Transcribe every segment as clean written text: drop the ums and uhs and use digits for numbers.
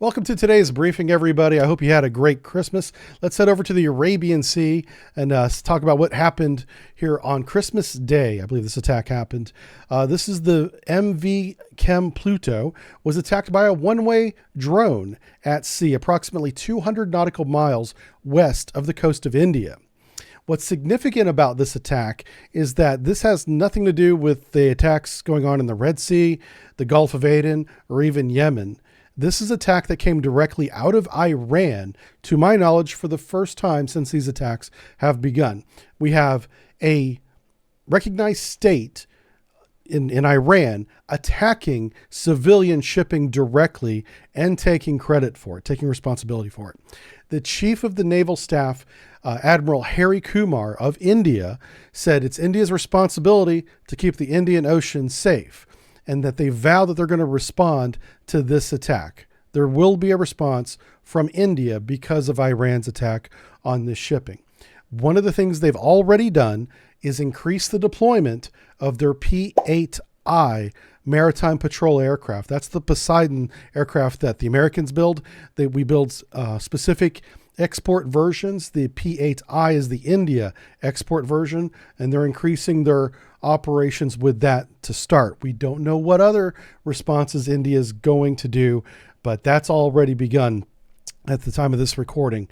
Welcome to today's briefing, everybody. I hope you had a great Christmas. Let's head over to the Arabian Sea and talk about what happened here on Christmas Day. I believe this attack happened. This is the MV Chem Pluto was attacked by a one-way drone at sea, approximately 200 nautical miles west of the coast of India. What's significant about this attack is that this has nothing to do with the attacks going on in the Red Sea, the Gulf of Aden, or even Yemen. This is an attack that came directly out of Iran, to my knowledge, for the first time since these attacks have begun. We have a recognized state in Iran attacking civilian shipping directly and taking credit for it, taking responsibility for it. The chief of the naval staff, Admiral Hari Kumar of India, said it's India's responsibility to keep the Indian Ocean safe, and that they vow that they're going to respond to this attack. There will be a response from India because of Iran's attack on this shipping. One of the things they've already done is increase the deployment of their P-8I maritime patrol aircraft. That's the Poseidon aircraft that the Americans build. We build specific export versions. The P-8I is the India export version, and they're increasing their operations with that to start. We don't know what other responses India is going to do, but that's already begun at the time of this recording.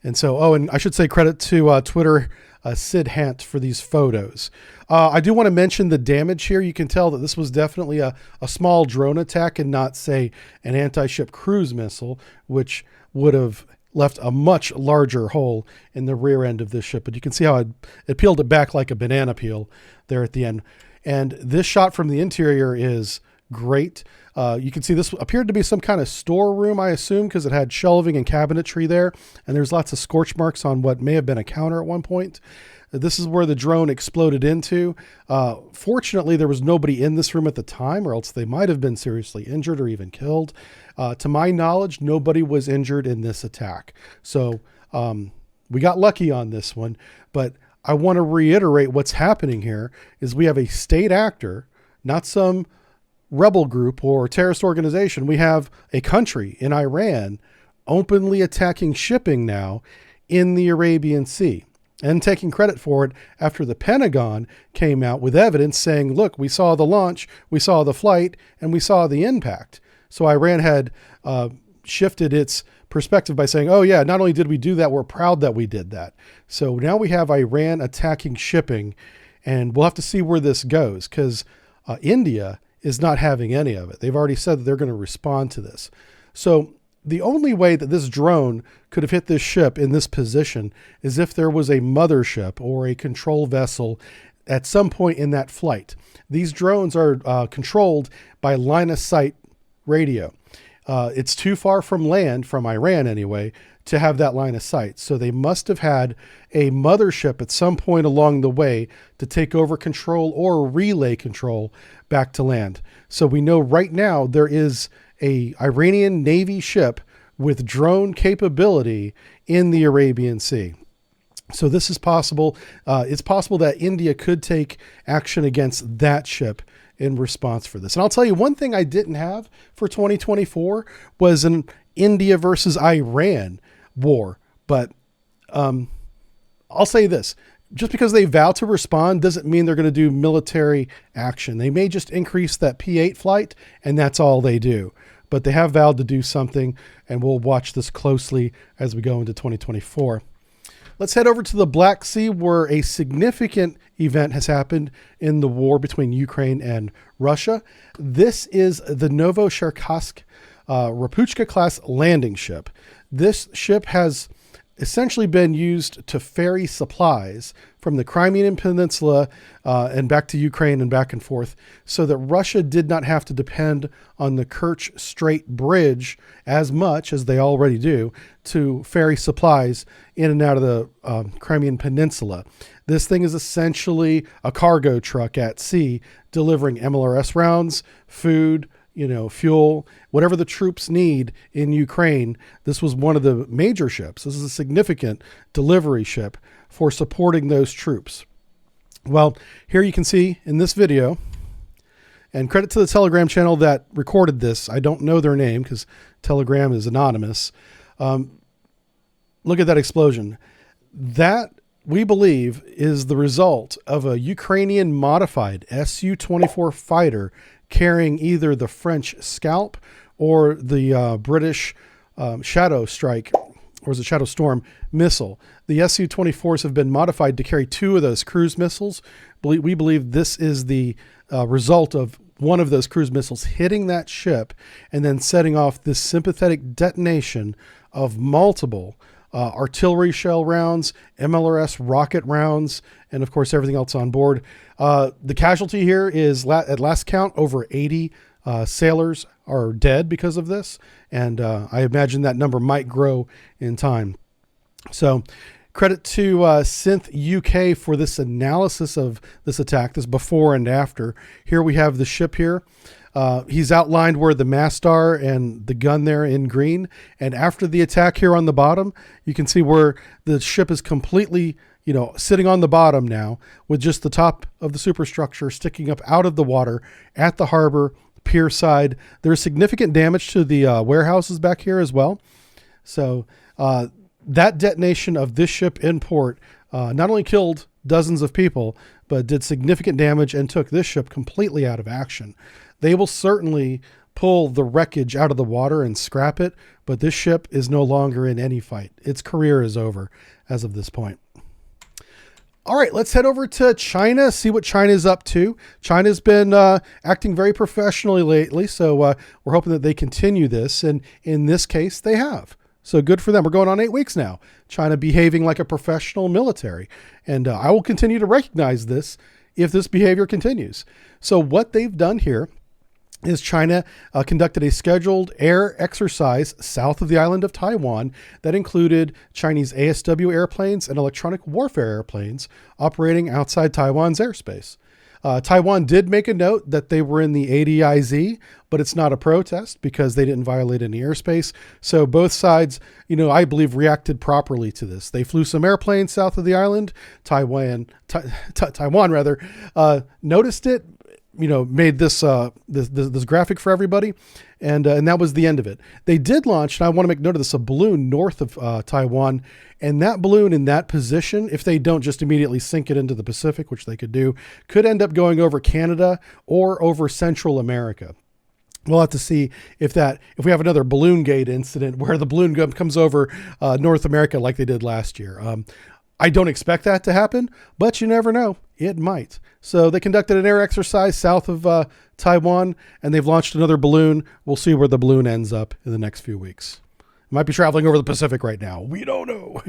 And so, and I should say credit to Twitter, Sid Hant, for these photos. I do want to mention the damage here. You can tell that this was definitely a small drone attack and not, say, an anti-ship cruise missile, which would have left a much larger hole in the rear end of this ship. But you can see how it peeled it back like a banana peel there at the end. And this shot from the interior is great. You can see this appeared to be some kind of storeroom, I assume, because it had shelving and cabinetry there. And there's lots of scorch marks on what may have been a counter at one point. This is where the drone exploded into. Fortunately, there was nobody in this room at the time, or else they might have been seriously injured or even killed. To my knowledge, nobody was injured in this attack. So we got lucky on this one. But I want to reiterate what's happening here is we have a state actor, not some rebel group or terrorist organization. We have a country in Iran openly attacking shipping now in the Arabian Sea, and taking credit for it after the Pentagon came out with evidence saying, look, we saw the launch, we saw the flight, and we saw the impact. So Iran had shifted its perspective by saying, oh yeah, not only did we do that, we're proud that we did that. So now we have Iran attacking shipping, and we'll have to see where this goes, because India is not having any of it. They've already said that they're going to respond to this. So the only way that this drone could have hit this ship in this position is if there was a mothership or a control vessel at some point in that flight. These drones are controlled by line of sight radio. It's too far from land, from Iran anyway, to have that line of sight. So they must have had a mothership at some point along the way to take over control or relay control back to land. So we know right now there is a Iranian Navy ship with drone capability in the Arabian Sea. So this is possible. It's possible that India could take action against that ship in response for this. And I'll tell you, one thing I didn't have for 2024 was an India versus Iran war. But I'll say this, just because they vow to respond doesn't mean they're going to do military action. They may just increase that P-8 flight, and that's all they do. But they have vowed to do something, and we'll watch this closely as we go into 2024. Let's head over to the Black Sea, where a significant event has happened in the war between Ukraine and Russia. This is the Novosibirsk Rapuchka class landing ship. This ship has essentially been used to ferry supplies from the Crimean Peninsula and back to Ukraine and back and forth, so that Russia did not have to depend on the Kerch Strait Bridge as much as they already do to ferry supplies in and out of the Crimean Peninsula. This thing is essentially a cargo truck at sea delivering MLRS rounds, food, fuel, whatever the troops need in Ukraine. This was one of the major ships. This is a significant delivery ship for supporting those troops. Well, here you can see in this video, And credit to the Telegram channel that recorded this. I don't know their name because Telegram is anonymous. Look at that explosion. That, we believe, is the result of a Ukrainian modified Su-24 fighter carrying either the French Scalp or the British Shadow Strike, or is it Shadow Storm missile. The Su-24s have been modified to carry 2 of those cruise missiles. We believe this is the result of one of those cruise missiles hitting that ship and then setting off this sympathetic detonation of multiple artillery shell rounds, MLRS rocket rounds, and of course everything else on board. The casualty here is, at last count, over 80 sailors are dead because of this, and I imagine that number might grow in time. So credit to Synth UK for this analysis of this attack, this before and after. Here we have the ship here. He's outlined where the masts are and the gun there in green. And after the attack here on the bottom, you can see where the ship is completely, sitting on the bottom now with just the top of the superstructure sticking up out of the water at the harbor pier side. There's significant damage to the warehouses back here as well. So that detonation of this ship in port not only killed dozens of people, but did significant damage and took this ship completely out of action. They will certainly pull the wreckage out of the water and scrap it, but this ship is no longer in any fight. Its career is over as of this point. All right, let's head over to China, see what China's up to. China's been acting very professionally lately, so we're hoping that they continue this, and in this case, they have. So good for them. We're going on 8 weeks now. China behaving like a professional military, and I will continue to recognize this if this behavior continues. So what they've done here is China conducted a scheduled air exercise south of the island of Taiwan that included Chinese ASW airplanes and electronic warfare airplanes operating outside Taiwan's airspace. Taiwan did make a note that they were in the ADIZ, but it's not a protest because they didn't violate any airspace. So both sides, I believe, reacted properly to this. They flew some airplanes south of the island. Taiwan noticed it, made this this graphic for everybody, and that was the end of it. They did launch, and I want to make note of this, a balloon north of Taiwan, and that balloon in that position, if they don't just immediately sink it into the Pacific, which they could do, could end up going over Canada or over Central America. We'll have to see if we have another balloon gate incident where the balloon comes over North America like they did last year. I don't expect that to happen, but you never know. It might. So they conducted an air exercise south of Taiwan, and they've launched another balloon. We'll see where the balloon ends up in the next few weeks. It might be traveling over the Pacific right now. We don't know.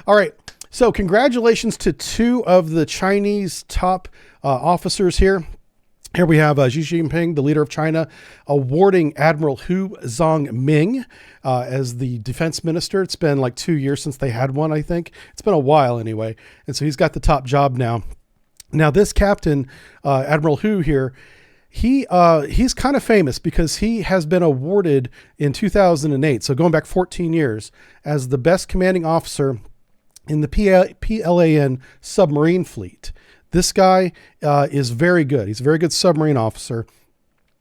All right. So congratulations to 2 of the Chinese top officers here. Here we have Xi Jinping, the leader of China, awarding Admiral Hu Zhongming as the defense minister. It's been like 2 years since they had one, I think. It's been a while anyway. And so he's got the top job now. Now this captain, Admiral Hu here, he's kind of famous because he has been awarded in 2008, so going back 14 years, as the best commanding officer in the PLAN submarine fleet. This guy is very good. He's a very good submarine officer.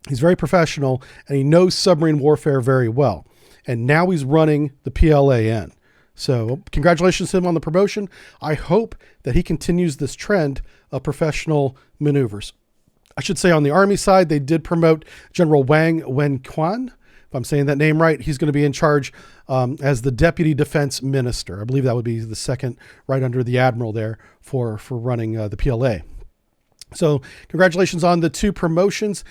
He's very professional, and he knows submarine warfare very well. And now he's running the PLAN. So congratulations to him on the promotion. I hope that he continues this trend of professional maneuvers. I should say on the Army side, they did promote General Wang Wenquan. If I'm saying that name right, he's going to be in charge as the Deputy Defense Minister. I believe that would be the second right under the Admiral there for running the PLA. So congratulations on the 2 promotions.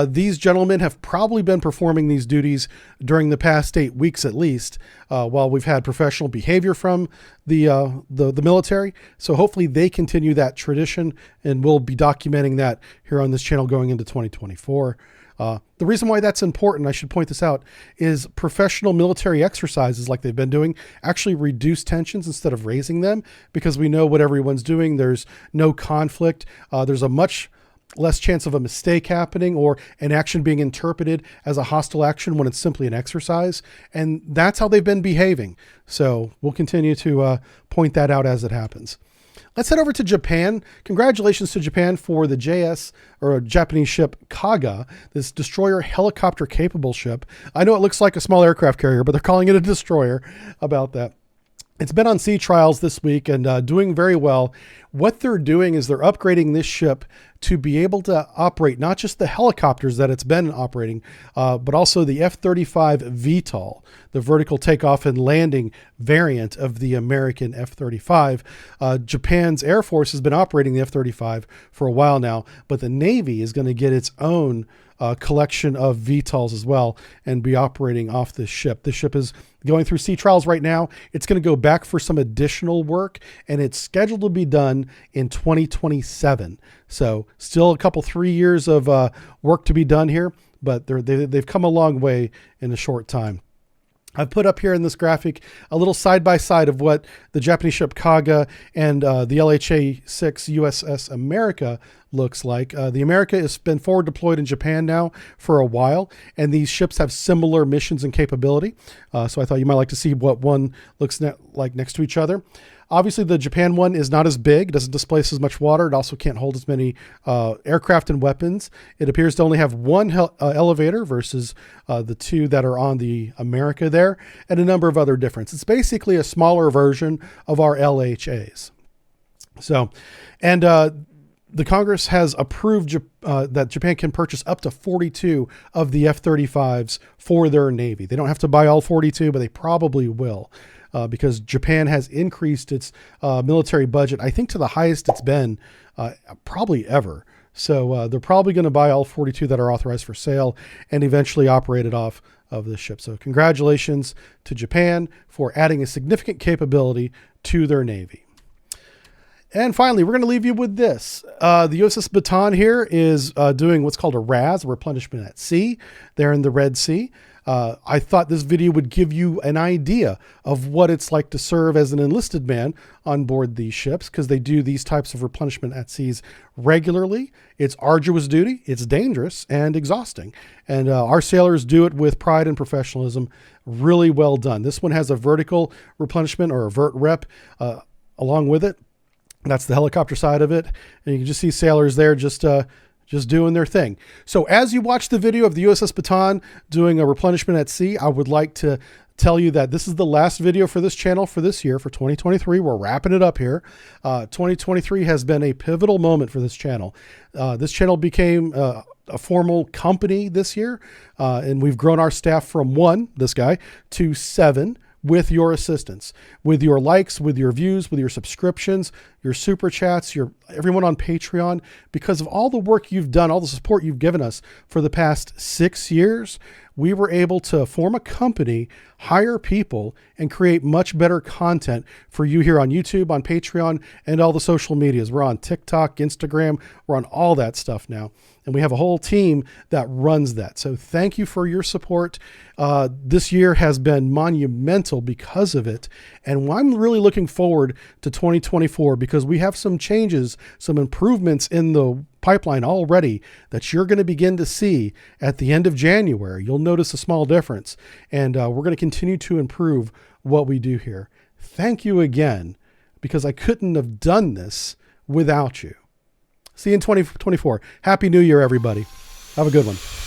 These gentlemen have probably been performing these duties during the past 8 weeks at least, while we've had professional behavior from the military. So hopefully they continue that tradition, and we'll be documenting that here on this channel going into 2024. The reason why that's important, I should point this out, is professional military exercises like they've been doing actually reduce tensions instead of raising them, because we know what everyone's doing. There's no conflict. There's a much less chance of a mistake happening or an action being interpreted as a hostile action when it's simply an exercise. And that's how they've been behaving. So we'll continue to point that out as it happens. Let's head over to Japan. Congratulations to Japan for the JS, or Japanese ship Kaga, this destroyer helicopter capable ship. I know it looks like a small aircraft carrier, but they're calling it a destroyer. About that. It's been on sea trials this week and doing very well. What they're doing is they're upgrading this ship to be able to operate not just the helicopters that it's been operating, but also the F-35 VTOL, the vertical takeoff and landing variant of the American F-35. Japan's Air Force has been operating the F-35 for a while now, but the Navy is going to get its own collection of VTOLs as well and be operating off this ship. This ship is going through sea trials right now. It's going to go back for some additional work, and it's scheduled to be done in 2027. So still a couple, 3 years of work to be done here, but they've come a long way in a short time. I've put up here in this graphic a little side-by-side of what the Japanese ship Kaga and the LHA-6 USS America looks like. The America has been forward deployed in Japan now for a while, and these ships have similar missions and capability. So I thought you might like to see what one looks like next to each other. Obviously, the Japan one is not as big, doesn't displace as much water. It also can't hold as many aircraft and weapons. It appears to only have one elevator versus the two that are on the America there, and a number of other differences. It's basically a smaller version of our LHAs. So, and the Congress has approved that Japan can purchase up to 42 of the F-35s for their Navy. They don't have to buy all 42, but they probably will. Because Japan has increased its military budget, I think, to the highest it's been probably ever. So they're probably going to buy all 42 that are authorized for sale and eventually operate it off of this ship. So congratulations to Japan for adding a significant capability to their Navy. And finally, we're going to leave you with this. The USS Bataan here is doing what's called a RAS, replenishment at sea. They're in the Red Sea. I thought this video would give you an idea of what it's like to serve as an enlisted man on board these ships, because they do these types of replenishment at seas regularly. It's arduous duty, it's dangerous and exhausting. And our sailors do it with pride and professionalism. Really well done. This one has a vertical replenishment, or a vert rep, along with it. That's the helicopter side of it. And you can just see sailors there just doing their thing. So as you watch the video of the USS Bataan doing a replenishment at sea, I would like to tell you that this is the last video for this channel for this year, for 2023. We're wrapping it up here. 2023 has been a pivotal moment for this channel. This channel became a formal company this year, and we've grown our staff from this guy, to 7. With your assistance, with your likes, with your views, with your subscriptions, your super chats, everyone on Patreon. Because of all the work you've done, all the support you've given us for the past 6 years, we were able to form a company, hire people, and create much better content for you here on YouTube, on Patreon, and all the social medias. We're on TikTok, Instagram, we're on all that stuff now. And we have a whole team that runs that. So thank you for your support. This year has been monumental because of it. And I'm really looking forward to 2024, because we have some changes, some improvements in the pipeline already that you're going to begin to see at the end of January. You'll notice a small difference. And we're going to continue to improve what we do here. Thank you again, because I couldn't have done this without you. See you in 2024. Happy New Year, everybody. Have a good one.